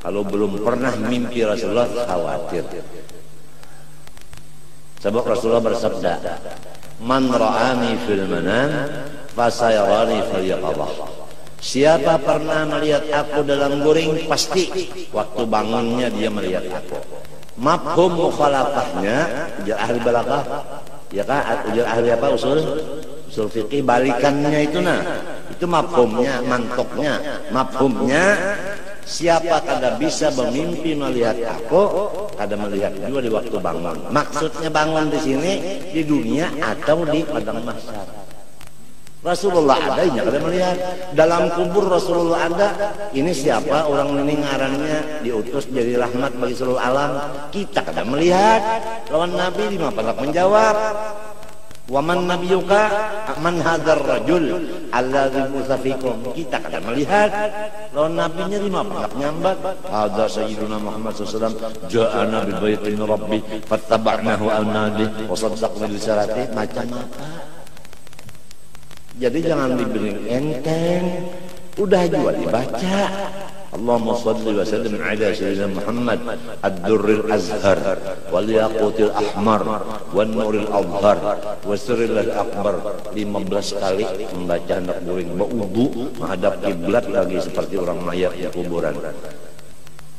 Kalau belum pernah mimpi Rasulullah khawatir. Sebab Rasulullah bersabda, "Man ra'ani fil manam fasayarani fil yaqظah." Siapa pernah melihat aku dalam guring, pasti waktu bangunnya dia melihat aku. Mafhum mukhalafahnya, ujar ahli balaghah, ya kan? Ujar ahli apa? Usul fikih, balikannya itu itu mafhumnya, mantoknya. Mafhumnya, siapa kada bisa bermimpi melihat aku, kada melihat juga di waktu bangun. Maksudnya bangun di sini, di dunia atau di padang mahsyar. Rasulullah ada, ini kada melihat. Dalam kubur Rasulullah ada. Ini siapa orang ini ngarannya diutus jadi rahmat bagi seluruh alam. Kita kada melihat. Lawan Nabi di mana hendak menjawab. Waman nabiyuka man hadzal rajul alladzi musafikum. Kita kada melihat. Lawan nabinya di mana hendak nyambat. Hadza sayyiduna Muhammad sallallahu alaihi wasallam ja'ana bi baitin rabbi fattaba'nahu al-nadi wa saddaqna bi risalati. Macam apa? Jadi jangan diberi enteng, udah juga dibaca. Allahumma shalli wa sallim ala sayyidina Muhammad ad-durril azhar wal yaqutil ahmar wan nuril azhar wasirril akbar. 15 kali membaca hendak guring berwudu menghadap kiblat lagi seperti orang mayat di kuburan.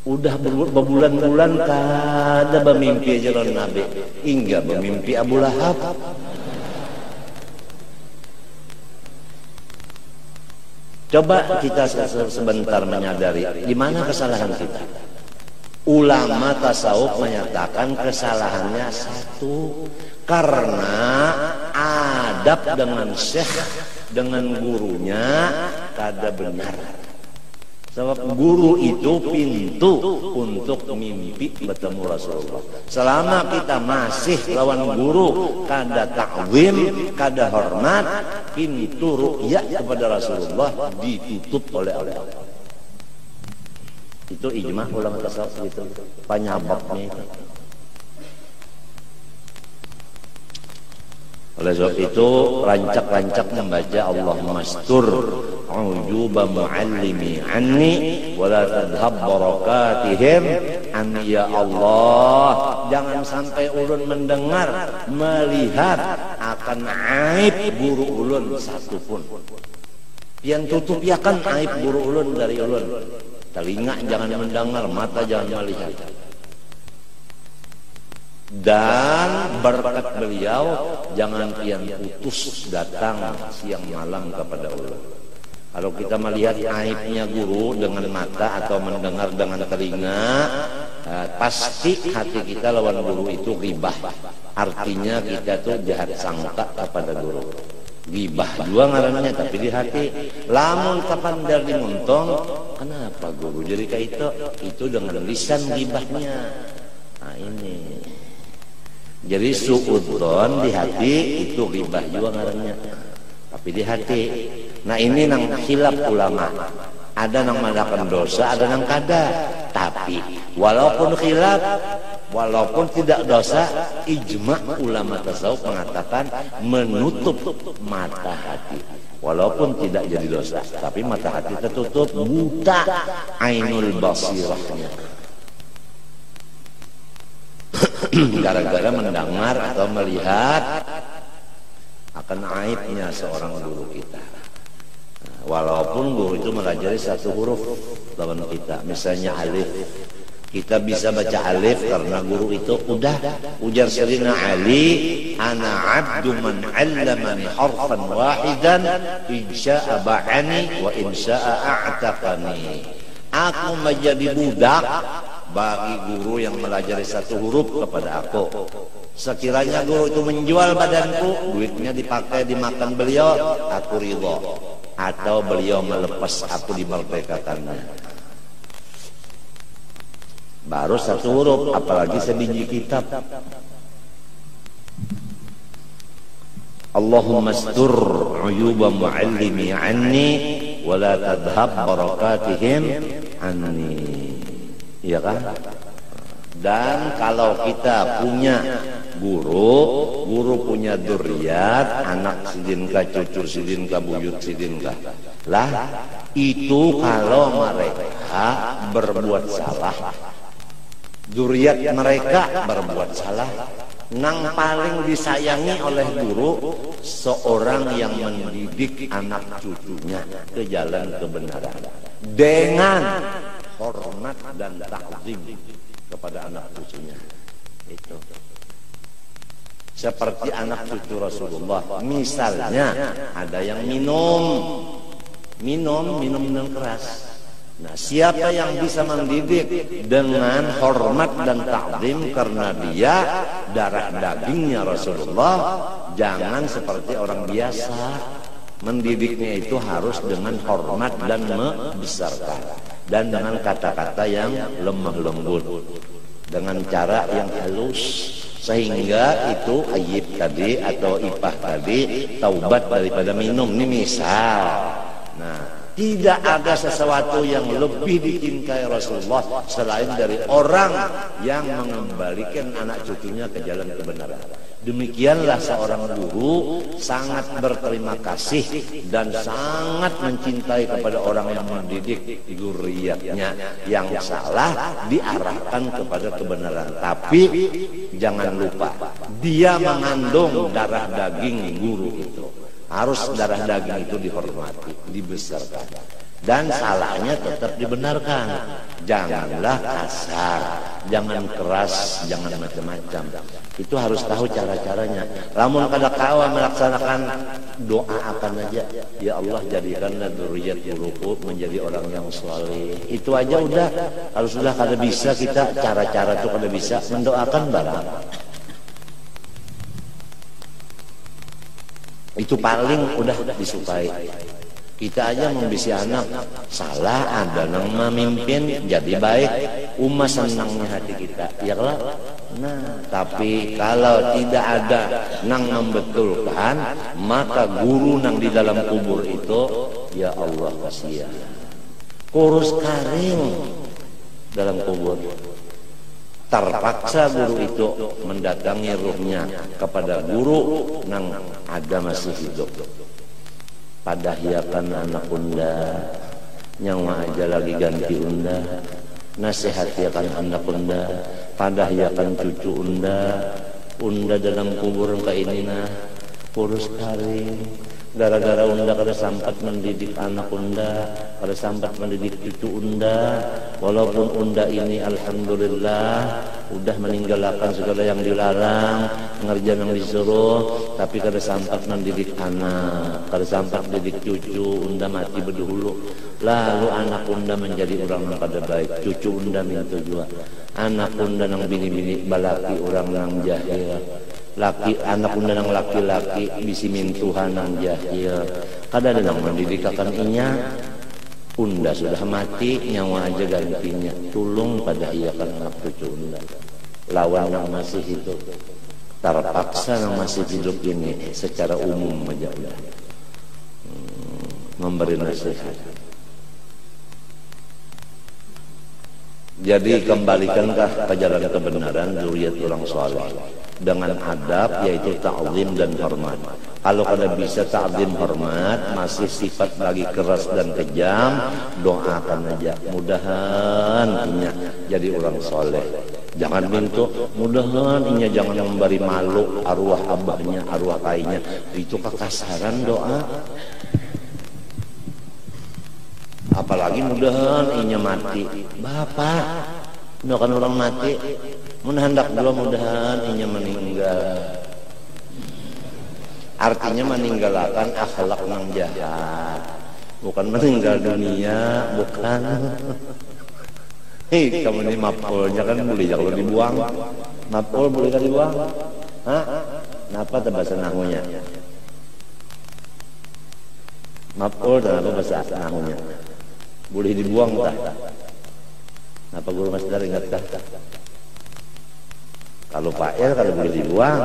Udah berbulan-bulan kada bermimpi jalan Nabi, hingga bermimpi Abu Lahab. Coba kita sebentar menyadari di mana kesalahan kita. Ulama tasawuf menyatakan kesalahannya satu, karena adab dengan syekh, dengan gurunya kada benar. Sebab guru itu pintu untuk mimpi bertemu Rasulullah. Selama kita masih lawan guru, kada ta'zim, kada hormat, pintu ru'yah kepada Rasulullah ditutup oleh Allah. Itu ijma' ulama tasawuf gitu. Penyebabnya itu. Oleh sebab itu rancak-rancak membaca Allahumma astur ujuba muallimi anni wa la tadhhab barakatihim anni ya Allah. Jangan sampai ulun mendengar, melihat akan aib guru ulun satupun. Yang tutup ya kan aib guru ulun dari ulun. Telinga jangan mendengar, mata jangan melihat. Dan berkat beliau jangan pian putus datang siang malam kepada ulun. Kalau kita melihat aibnya guru dengan mata atau mendengar dengan telinga, pasti hati kita lawan guru itu ghibah. Artinya kita tuh jahat sangka kepada guru. Ghibah juga ngarannya, tapi di hati. Lamun kapan dari muntong, kenapa guru jadi kayak itu dengan lisan ghibahnya. Nah ini. Jadi suudzon di hati itu ghibah juga ngarannya, tapi di hati. Nah ini nang khilaf ulama. Ada nang melakukan dosa, ada nang kada. Tapi walaupun khilaf, walaupun tidak dosa, ijma' ulama tasawuf mengatakan menutup mata hati. Walaupun tidak jadi dosa, tapi mata hati tertutup, buta ainul basirahnya. Gara-gara mendengar atau melihat akan aibnya seorang guru kita. Walaupun guru itu melajari satu huruf lawan kita, misalnya alif, kita bisa baca alif karena guru itu udah ujar Sayyidina Ali, ana abdu man 'allamani harfan wahidan insya'a ba'ani wa insya'a a'taqani. Aku menjadi budak bagi guru yang melajari satu huruf kepada aku. Sekiranya guru itu menjual badanku, duitnya dipakai dimakan beliau, aku ridho. Atau beliau melepas aku dimerdekakannya. Baru satu huruf, apalagi sebiji kitab. Allahumma astur uyuba muallimi anni wa la tadhhab barakatihim anni. Iya kan? Dan kalau kita punya guru punya dzurriat, anak sidinka, cucu sidinka, buyut sidinka. Lah, itu kalau mereka berbuat salah, dzurriyyat mereka berbuat salah. Nang paling disayangi oleh guru seorang yang mendidik anak cucunya ke jalan kebenaran dengan hormat dan takzim kepada anak cucunya. Itu seperti anak cucu Rasulullah. Misalnya ada yang minum keras. Nah, siapa yang bisa mendidik dengan hormat dan takzim karena dia darah dagingnya Rasulullah, jangan seperti orang biasa. Mendidiknya itu harus dengan hormat dan membesarkan, dan dengan kata-kata yang lemah lembut, dengan cara yang halus, sehingga itu Ayyib tadi atau Ipah tadi taubat daripada minum. Ini misal. Nah, tidak ada sesuatu yang lebih dicintai Rasulullah selain dari orang yang mengembalikan anak cucunya ke jalan kebenaran. Demikianlah seorang guru sangat berterima kasih dan sangat mencintai kepada orang yang mendidik dzurriyyatnya yang salah diarahkan kepada kebenaran. Tapi jangan lupa, dia mengandung darah daging guru itu. Harus darah daging itu dihormati, dibesarkan, dan salahnya tetap dibenarkan. Janganlah kasar, jangan keras, jangan macam-macam. Itu harus tahu cara-caranya. Lamun kada kawa melaksanakan, doakan aja, ya Allah jadikanlah dzurriyyat guruku menjadi orang yang saleh. Itu aja udah. Haruslah kada bisa kita cara-cara itu kada bisa mendoakan barang. Itu paling udah disukai. Kita aja membisi anak salah, ada nang memimpin jadi baik, senangnya hati kita, ya lah. Nah, tapi kalau tidak ada nang membetulkan, maka guru nang di dalam kubur itu, ya Allah kasihan, kurus karing dalam kubur. Terpaksa guru itu mendatangi ruhnya kepada guru nang ada masih hidup. Padahiakan anak unda, nyawa aja lagi ganti unda. Nasihatiakan anak unda, padahiakan cucu unda. Unda dalam kubur engkau ini nah kurus karing. Gara-gara unda kada sampat mendidik anak unda, kada sampat mendidik cucu unda. Walaupun unda ini alhamdulillah udah meninggalkan segala yang dilarang, ngerjain yang disuruh, tapi kada sampat mendidik anak, kada sampat mendidik cucu. Unda mati berdahulu, lalu anak unda menjadi orang yang kada baik, cucu unda minta juga. Anak unda nang bini-bini balaki orang nang jahil, laki anak unda nang laki-laki bisi mintuhan nang jahil. Kada ada nang mendidik akan inya. Unda sudah mati, nyawa aja gantinya. Tulung pada iakan anak cucu unda. Lawan yang masih hidup, terpaksa yang masih hidup ini secara umum aja udah memberi nasihat. Jadi kembalikanlah ke jalan kebenaran dzurriyyat orang saleh dengan adab, yaitu ta'zim dan hormat. Kalau kada bisa ta'zim hormat, masih sifat lagi keras dan kejam, doakan aja, mudahan inya jadi orang soleh. Jangan minta mudahan inya jangan memberi malu arwah abahnya, arwah kainya. Itu kekasaran doa. Apalagi mudahan inya mati. Bapak, doakan orang mati, hendak dua mudahan inya meninggal. Artinya meninggalkan akhlak yang jahat, bukan meninggal dunia, bukan. Hei, kamu ini mapolnya kan boleh kalau dibuang, mapol boleh kan dibuang? Hah? Kenapa bahasa nahunya? Mapol dan apa bahasa nahunya? Boleh dibuang tak? Kenapa guru Mas Dar ingat tak? Kalau Pak El kalau boleh dibuang.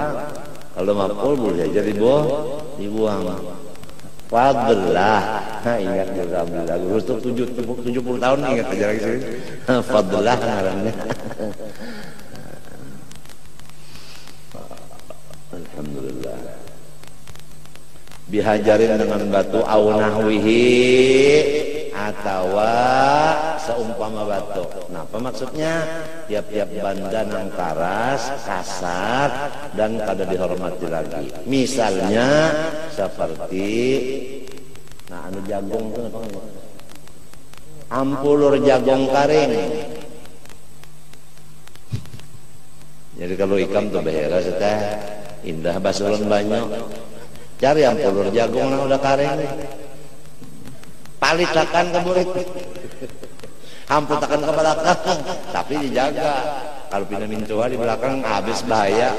Kalau mapol boleh aja dibuang. Fadlah, ingat juga Alhamdulillah. Guru tuh 70 tahun ingat aja lagi sini. Fadlah ngarannya. Alhamdulillah. Bihajarin dengan batu au nahwihi atawa seumpama batu. Nah, apa maksudnya? Tiap-tiap banda nang karas, kasar, dan kada dihormati lagi. Misalnya seperti, nah anu jagung itu apa? Ampulur jagung karing. Jadi kalau ikam tuh behera teh indah basulun banyak. Cari ampulur jagung nang udah karing. Palitakan ke murid. Hamputakan ke belakang, tapi dijaga. Kalau pindah mintuha di belakang habis bahaya.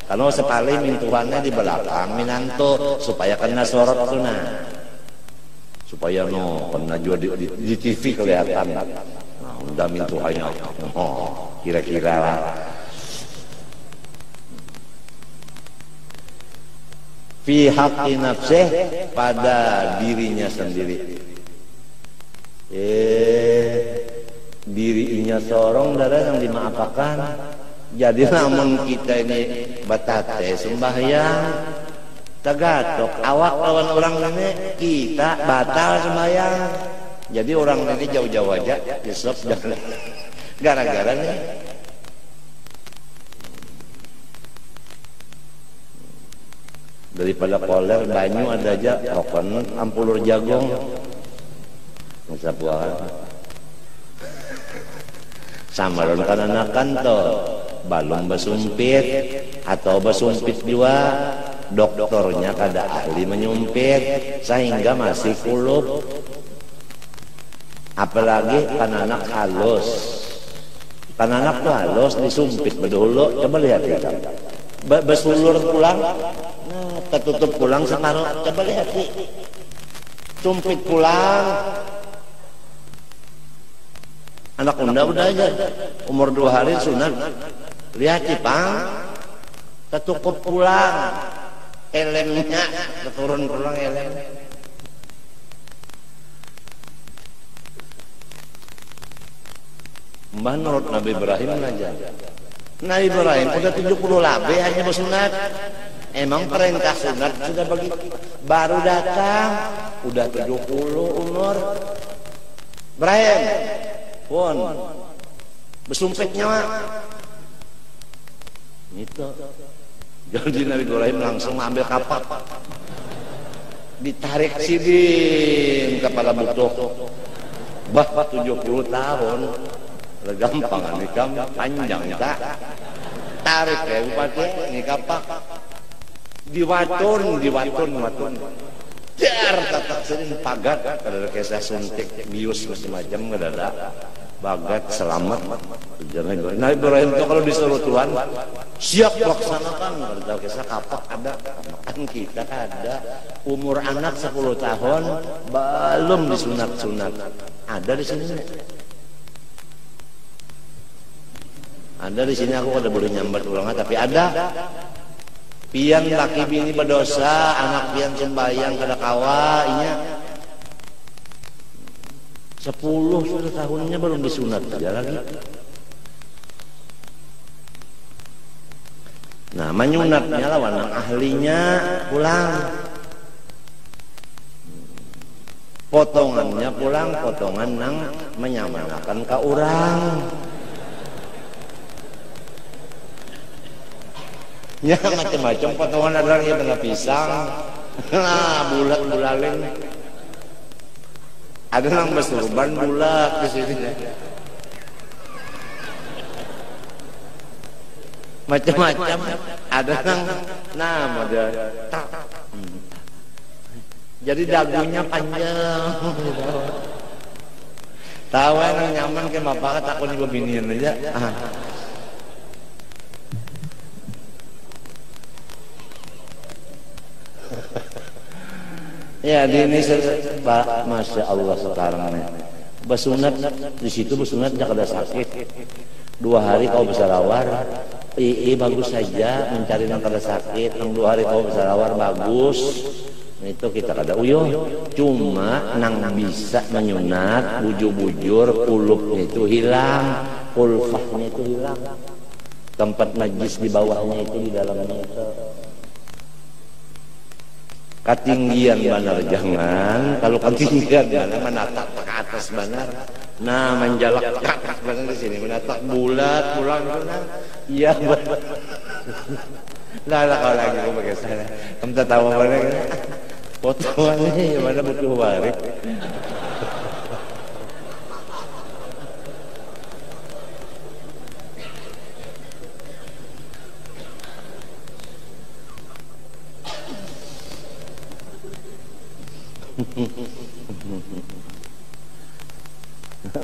Kalau sepali mintuhannya di belakang minanto supaya kena sorot sunah. Supaya kena juga di TV kelihatan. Nah, udah mintuhannya. Oh, kira-kira lah. Fi haqqi nafsih, pada dirinya sendiri. Dirinya seorang darah yang dimaafkan. Jadi namun kita ini batate sembahyang tagatok awak lawan orang ini kita batal sembahyang. Jadi orang ini jauh-jauh aja besok gara-gara nih. Daripada poler banyu ada aja rokon ampulur jagung bisa buah sama ron kananakan to balung basumpit atau basumpit juga dokternya kada ahli menyumpit sehingga masih kulup, apalagi kananak halus. Kananak tuh halus disumpit bedulu, coba lihat ya besulur pulang, nah ketutup pulang separuh, coba lihat sih sumpit pulang. Anak unda udah aja umur 2 hari sunat, lihat cipang ketukup pulang elemnya keturun pulang elem. Menurut Nabi Ibrahim aja, Nabi Ibrahim udah 70 lebih hanya bersunat. Emang perintah sunat sudah begitu, baru datang udah 70 umur. Ibrahim pun bersumpitnya itu. Jadi Nabi Ibrahim langsung ambil kapak, ditarik sidin kepala butuh. Bah 70 tahun, gampang nikam panjang tak? Tarik ya bupati ini kapak, diwatun. Jar tatak sidin pagat, kada kisah suntik bius macam-macam kada ada. Bagat selamat. Nabi Ibrahim itu kalau disuruh Tuhan siap laksanakan. Kalau kisah kapak ada, kan kita ada umur anak 10 tahun belum disunat-sunat. Ada di sini. Ada di sini aku kada boleh nyambat ulang, tapi ada. Pian laki bini berdosa, anak pian sembahyang kada kawa, inya 10 sudah tahunnya belum disunat aja lagi. Nah, menyunatnya lawan yang ahlinya pulang. Potongannya pulang, potongan nang menyamarakan ke orang. Ya macam-macam potongan ada yang kena pisang. Nah, bulat-bulalin. Ada yang bersurban bulat di sini. Macam-macam. Ada yang ada. Jadi dagunya panjang. Tahu yang nyaman ke bapak takut ibu binian aja. Ya di ini masya Allah sekarang nih bersunat di situ bersunat jangan ada sakit 2 hari kau bisa lawar bagus saja mencari yang kada sakit yang 2 hari kau bisa lawar bagus itu kita kada uyuh cuma nang bisa menyunat bujur-bujur kulupnya itu hilang kulfahnya itu hilang tempat najis di bawahnya itu di dalamnya itu ketinggian benar jangan kalau ketinggian jangan menatap ke atas benar. Nah, menjalak ke atas benar di sini, menatak bulat, pulang benar. Iya, benar. Lah kalau lagi aku pakai sana. Kamu tak tahu mana kan? Potongannya mana butuh warik.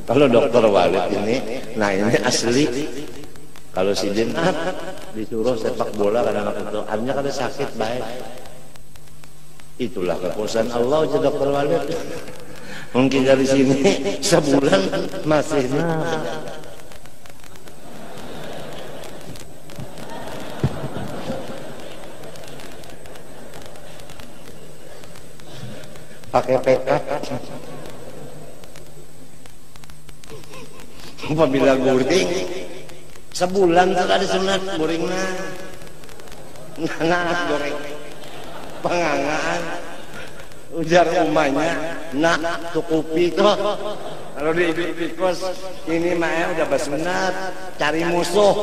Kalau dokter Walid ini, nah ini asli. Kalau si Dinat disuruh sepak bola kadang-kadang artinya kada sakit baik. Itulah kekuasaan Allah aja dokter Walid. Mungkin dari sini sebulan masih pakai PK. Apabila guring sebulan tak ada sunat guringna. Nah, goreng pengangaan ujar umahnya nak tukupi toh. Kalau di kos ini mah udah basunat cari musuh.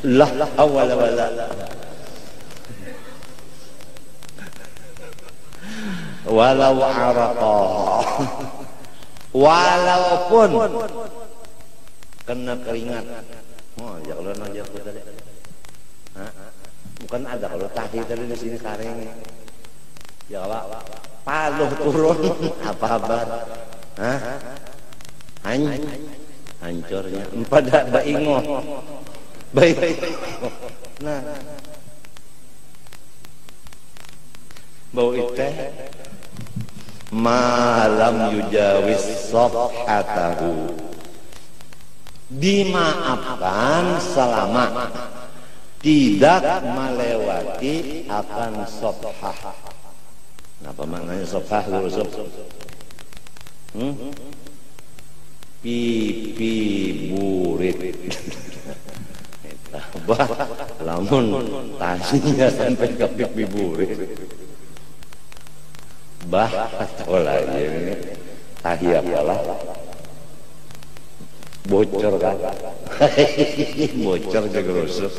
Lah awal wala walau araqa, walaupun kena keringat. Oh, ya kalau nanya aku tadi, bukan ada kalau tahi tadi di sini kareng. Ya Allah, paluh turun apa kabar? Hancurnya. Pada baingo, baik. Nah, bau itu malam yujawis sofhatahu, dimaafkan selama tidak melewati akan sofhah. Apa maknanya sofhah? Pipi burit. Bah, lamun tanya sampai ke pipi burit. Bah, olah ini tahi apalah bocor kan? Bocor ke gerusuk.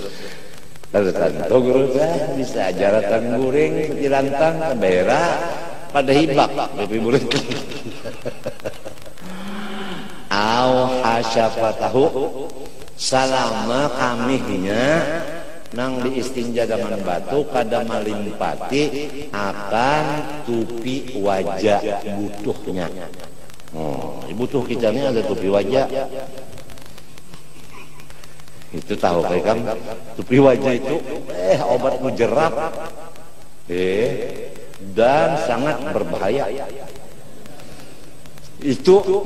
Lalu tanto gerusuk bisa ajaratan guring dirantang ke bera pada hibak pipi burit. Au hasyafatahu, salama kamihnya nang diistinja dengan batu kada melimpati akan tupi wajah butuhnya. Oh, butuh kita ini ada tupi wajah. Itu tahu kan? Tupi wajah itu obat mujarab. Dan sangat berbahaya. Itu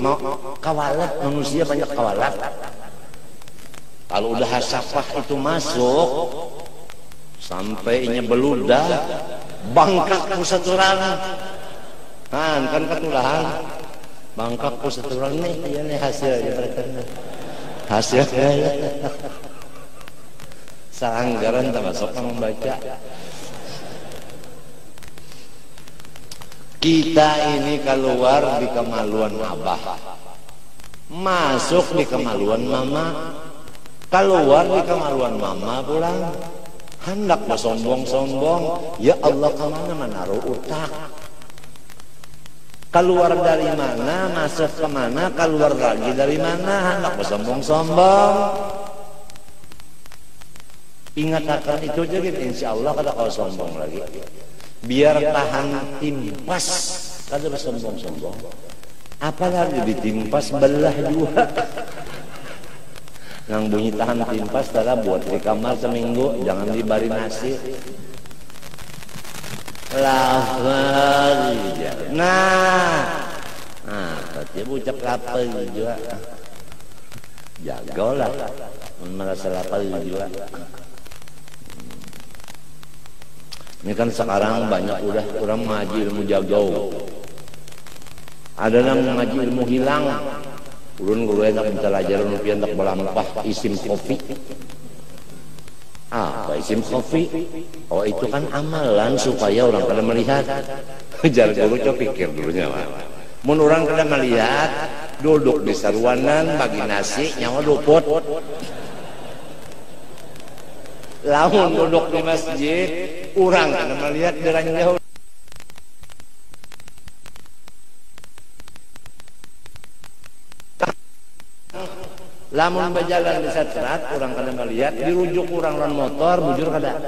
kawalat, manusia banyak kawalat. Kalau udah hasafah itu masuk sampai beludah bangkak ku saturan. Kan ketulahan bangkak ku saturan nih, ini hasilnya hasilnya. Seanggaran termasuk membaca. Kita ini keluar di kemaluan abah, masuk di kemaluan mama, keluar di kemaluan mama pulang. Hendak bersombong-sombong, ya Allah kemana menaruh utak? Keluar dari mana, masuk kemana, keluar lagi dari mana? Hendak bersombong-sombong. Ingat akan itu aja gitu, insya Allah kada kau sombong lagi. Biar tahan timpas, kada bersombong-sombong. Apalagi ditimpas belah juga. Nang bunyi tahan timpas adalah buat di kamar seminggu, jangan dibari nasi. Lapar juga. Nah, dia bucak lapar juga. Jagalah, merasa lapar juga. Ini kan sekarang banyak udah orang mengaji ilmu jagau. Ada yang mengaji ilmu hilang. Ulun guru enak minta ajaran rupiah tak melampah isim kopi. Apa isim khafi? Oh itu kan amalan supaya orang pada melihat. Jar guru coba pikir dulunya mah. Mun orang kada melihat, duduk di saruanan bagi nasi nyawa luput. Lamun duduk di masjid, orang kada melihat derang jauh. Lamun berjalan di satrat, orang kada melihat, dirujuk orang lan motor, bujur kada.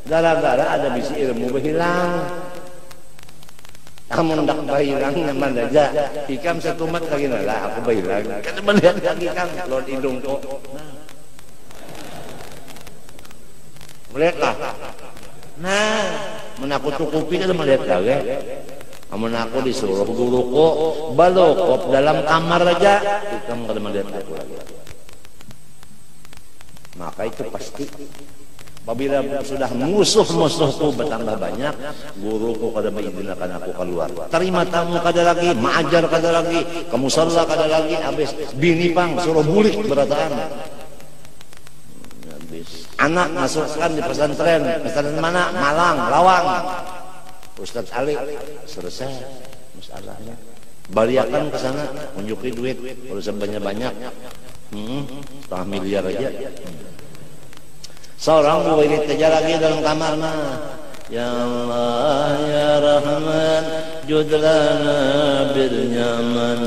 Gara-gara ada bisi ilmu berhilang. Amun dak bahilang nyaman aja. Ikam satumat lagi lah, aku bahilang. Kada melihat lagi kang, lord hidung kok. Melihatlah. Nah, mun aku tukupi kada melihat lagi. Amun aku disuruh guruku balokop dalam kamar aja, ikam kada melihat aku lagi. Maka itu pasti apabila sudah musuh-musuhku bertambah banyak, guruku kada mengizinkan aku keluar. Terima tamu kada lagi, mengajar kada lagi, ke musala kada lagi, habis bini pang suruh bulik berataan. Habis anak masukkan di pesantren mana? Malang, Lawang. Ustaz Ali selesai masalahnya. Baliakan ke sana, unjuki duit, urusan banyak-banyak. Setengah miliar aja. Seorang murid kerja lagi dalam kamar mah. Ya Allah ya Rahman, judlana bil nyaman,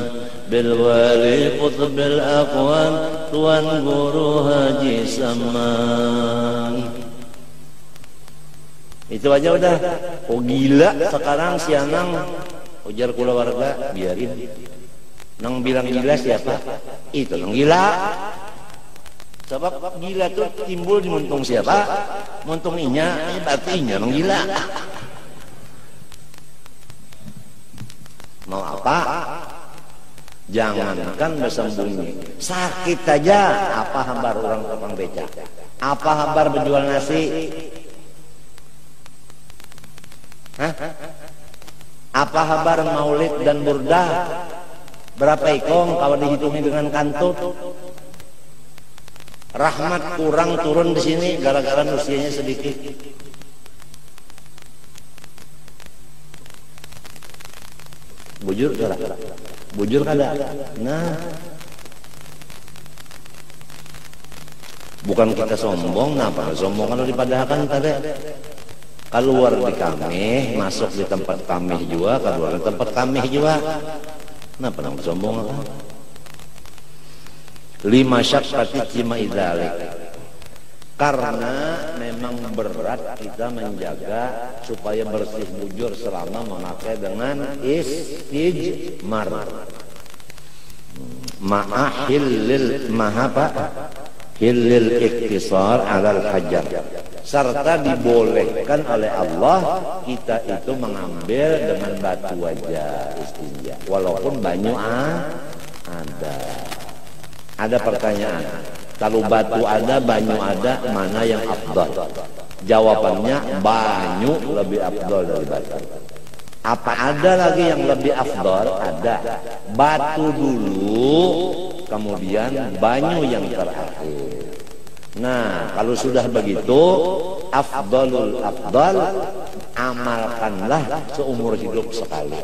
bil wali qutbil aqwan, tuan guru Haji Saman. Itu aja udah. Oh gila sekarang si Anang ujar kula warga, biarin. Nang bilang gila siapa? Itu nang gila. Sebab gila tuh timbul di muntung siapa? Muntung inya, berarti inya nang gila. Mau apa? Jangankan bersembunyi, sakit aja. Apa hambar orang tukang beca? Apa hambar berjual nasi? Hah? Apa kabar maulid dan burdah? Berapa ikong kalau dihitungi dengan kantut? Rahmat kurang turun di sini gara-gara usianya sedikit. Bujur kada? Bujur kada? Nah, bukan kita sombong, napa sombong kalau dipadahkan tadi. Keluar di kami, masuk di tempat kami juga, keluar di tempat kami juga. Kenapa nang sombong kan? Lima syakkati cima idzalik. Karena memang berat kita menjaga supaya bersih bujur selama memakai dengan istijmar. Ma'ahillil mahapa hillil iktisar alal hajar. Serta dibolehkan oleh Allah kita itu mengambil dengan batu aja istinja, walaupun banyu ada. Ada pertanyaan, kalau batu ada, banyu ada, mana yang afdal? Jawabannya banyu lebih afdal dari batu. Apa ada lagi yang lebih afdal? Ada. Batu dulu, kemudian banyu yang terakhir. Nah, kalau sudah begitu, afdalul afdal, amalkanlah seumur hidup sekali.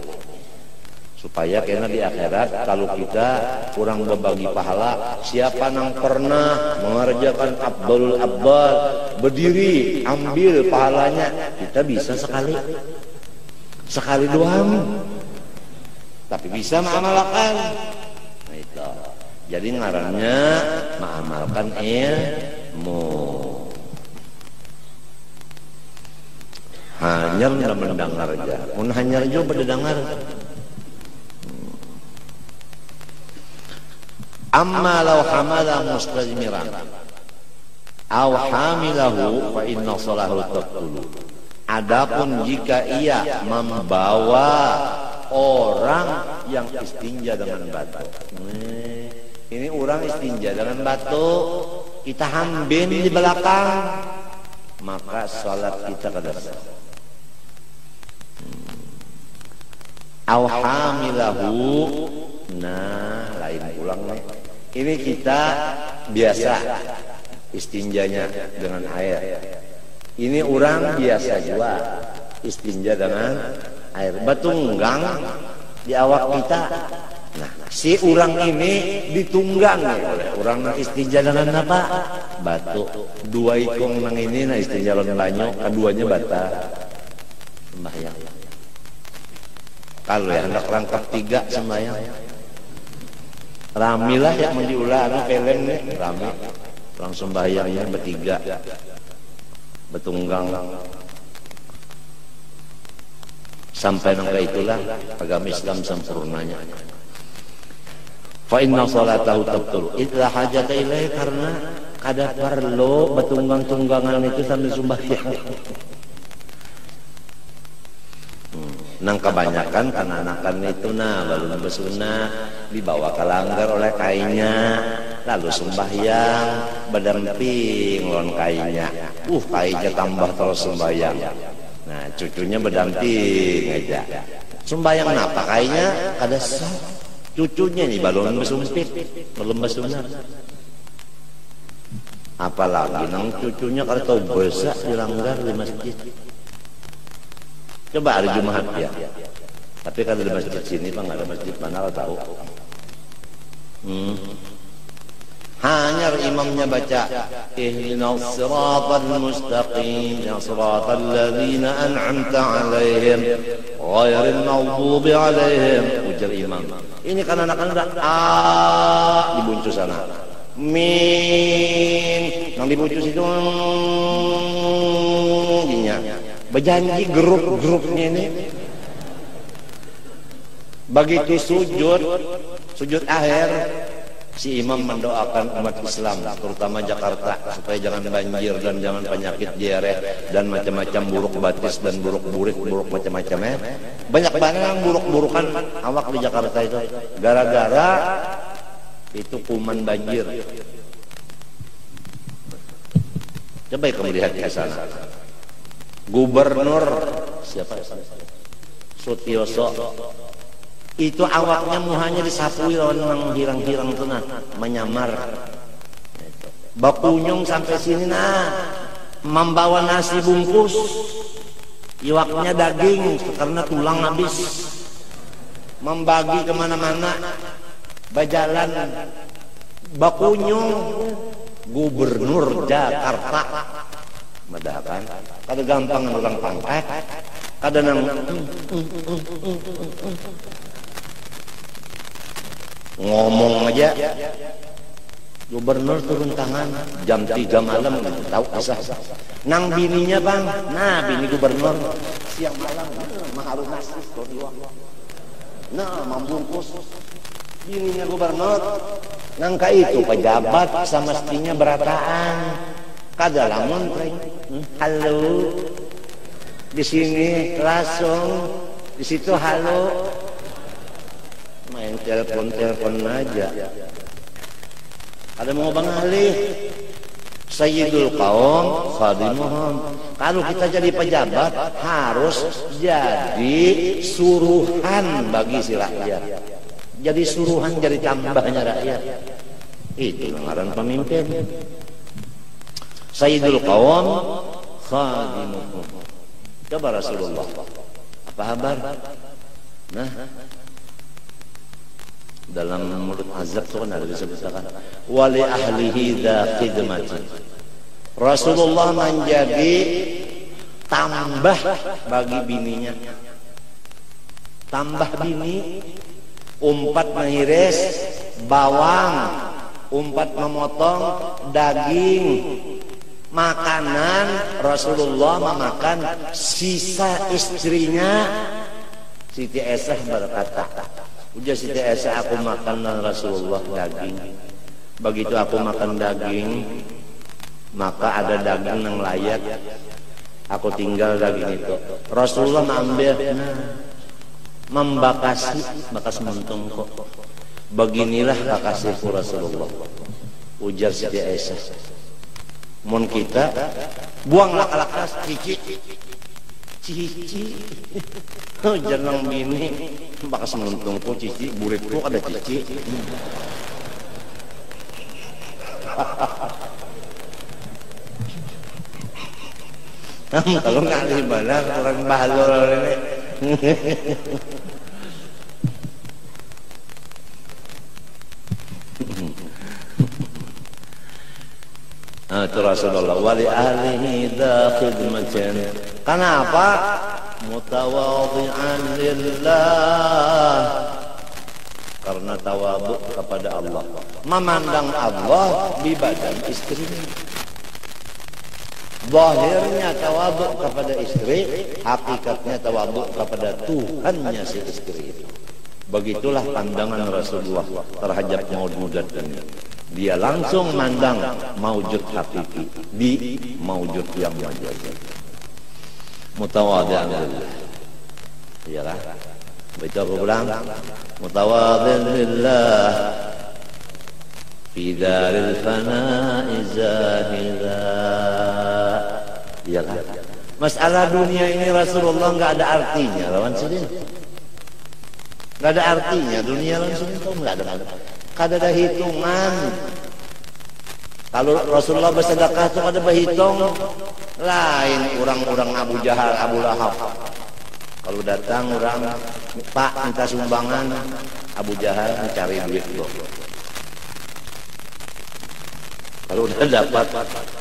Supaya karena di akhirat kalau kita kurang berbagi pahala, siapa yang pernah mengerjakan afdalul afdal, berdiri ambil pahalanya, kita bisa sekali. Sekali doang. Tapi bisa mengamalkan. Nah itu. Jadi ngarannya mengamalkan hanyar dan mendengar aja. Mun hanyar juga mendengar. Amma law hamala mustajmiran aw hamilahu fa inna salahu taqulu. Adapun jika ia membawa orang yang istinja dengan batu. Ini orang istinja dengan batu, kita hambin di belakang, maka salat kita kada sah. Aw hamilahu, nah lain pulang nih. Ini kita biasa istinjanya dengan air. Ini orang biasa juga istinja dengan air. Batunggang di awak kita. Nah, si orang ini ditunggang oleh orang yang istinja dengan apa? Batu. Dua ikong nang ini nah istinja lawan banyu, keduanya bata. Sembahyang. Kalau ya hendak rangkap 3 sembahyang. Ramilah yang mendiulah film nih, rami. Orang sembahyangnya bertiga. Betunggang. Sampai nang itulah agama Islam sempurnanya. Fa inna salatahu tabtul idza hajata ilaihi, karena ada perlu betunggang-tunggangan itu sambil sembahyang. Nang kebanyakan kan itu balun besunah dibawa ke langgar oleh kainnya, lalu sembahyang berdamping lawan kainnya. Kainnya tambah terus sembahyang. Nah, cucunya berdamping aja. Sembahyang apa kainnya? Ada cucunya nih balon besumpit, balon besunah. Apalagi nang cucunya kalau tahu besar di langgar di masjid. Coba hari Jumat ya. Tapi kalau di masjid sini Pak nggak ada masjid mana tahu. Hanya imamnya baca ihdinas siratal mustaqim siratal ladzina an'amta 'alaihim ghairil maghdubi 'alaihim, ujar imam. Ini kan anak-anak dibuncu sana. Min yang dibuncu situ ginya. Berjanji grup-grupnya ini begitu sujud akhir, si imam mendoakan umat Islam terutama Jakarta supaya jangan banjir dan jangan penyakit diare dan macam-macam buruk batis dan buruk macam-macamnya. Banyak banget yang buruk-burukan awak di Jakarta itu gara-gara itu kuman banjir. Coba kamu lihat ke sana. Gubernur siapa? Sutioso. Itu awaknya muhanya disapui lawan nang hirang-hirang tuh nah, menyamar. Bakunyung sampai sini nah, membawa nasi bungkus. Iwaknya daging karena tulang habis. Membagi kemana-mana. Bajalan. Bakunyung Gubernur Jakarta. Madakan, kada gampang orang pangkat, kada nang ngomong aja. Gubernur turun tangan jam 3 malam gitu, tahu asah. Nang bininya bang, nah bini gubernur siang malam, maharu nasi kodua. Nah membungkus bininya gubernur. Nangka itu pejabat semestinya berataan. Kada lamun halo di sini langsung di situ halo main telepon aja. Ada mau bang alih Sayyidul Qaum khadimuhum. Kalau kita jadi pejabat harus jadi suruhan bagi si rakyat. Jadi suruhan, jadi tambahnya rakyat. Itu ngaran pemimpin. Sayyidul Qaum khadimuhum. Coba Rasulullah apa kabar? Nah, dalam mulut azab itu kan ada disebutkan wali ahlihi dza khidmati. Rasulullah menjadi tambah bagi bininya. Tambah bini, umpat mengiris bawang, umpat memotong daging. Makanan Rasulullah memakan sisa istrinya. Siti Aisyah berkata, ujar Siti Aisyah, aku makan Rasulullah daging. Begitu aku makan daging, maka ada daging yang layak, aku tinggal daging itu. Rasulullah mengambil, membakasi, bakas mentung kok. Beginilah kakasihku Rasulullah, ujar Siti Aisyah. Mun kita buanglah kalakas cici jangan bini bakas menuntungku cici buritku ada cici Kalau nggak di mana orang bahlul ini. Itu Rasulullah wali ahlihi dha khidmatin. Kenapa? Mutawadhi'an lillah, karena tawadhu kepada Allah, memandang Allah di badan istrinya. Zahirnya tawadhu kepada istri, hakikatnya tawadhu kepada Tuhannya si istri itu. Begitulah pandangan Rasulullah terhadap maujud ini. Dia langsung mandang maujud hakiki di maujud yang majaz. Mutawadhi'an lillah. Iyalah. Baca ulang. Mutawadhi'an lillah fi daril fana'i zahida. Iyalah. Masalah dunia ini Rasulullah enggak ada artinya lawan sini. Enggak ada artinya dunia langsung itu enggak ada hitungan. Kalau Rasulullah bersedekah itu ada berhitung. Lain orang-orang Abu Jahal, Abu Lahab. Kalau datang orang Pak minta sumbangan, Abu Jahal mencari duit loh. Kalau udah dapat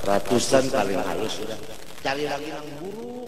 ratusan paling halus sudah cari lagi yang buru.